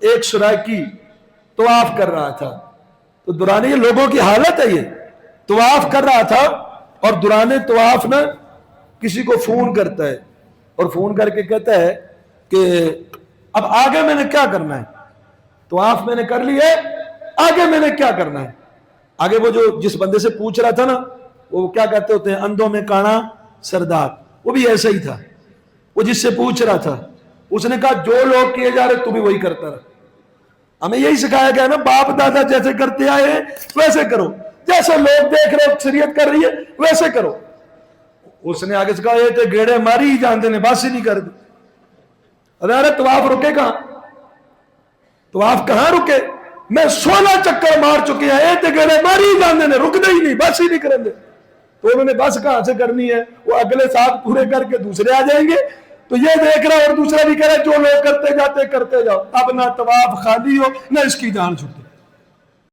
ایک سرائکی طواف کر رہا تھا. تو دوران یہ لوگوں کی حالت ہے، یہ طواف کر رہا تھا اور دوران طواف نا کسی کو فون کرتا ہے اور فون کر کے کہتا ہے کہ اب آگے میں نے کیا کرنا ہے، طواف میں نے کر لی ہے، آگے میں نے کیا کرنا ہے. آگے وہ جو جس بندے سے پوچھ رہا تھا نا، وہ کیا کہتے ہوتے ہیں، اندھوں میں کانا سردار، وہ بھی ایسا ہی تھا. وہ جس سے پوچھ رہا تھا اس نے کہا جو لوگ کیے جا رہے تو بھی وہی کرتا رہا. ہمیں یہی سکھایا گیا نا، باپ دادا جیسے کرتے آئے ویسے کرو، جیسے لوگ دیکھ رہے شریعت کر رہی ہے ویسے کرو. اس نے آگے سے کہا یہ تو گیڑے ماری ہی جانتے نے، بس ہی نہیں کر دی. ارے طواف رکے کہاں، طواف کہاں رکے؟ میں 16 چکر مار چکے ہیں، یہ تو گیڑے ماری ہی جانتے نے، رکتے ہی نہیں، بس ہی نہیں کریں گے. تو انہوں نے بس کہاں سے کرنی ہے، وہ اگلے 7 پورے کر کے دوسرے آ جائیں گے. تو یہ دیکھ رہا اور دوسرا بھی کہہ رہا جو لوگ کرتے جاتے کرتے جاؤ. اب نہ طواف خالی ہو نہ اس کی جان چھوٹے.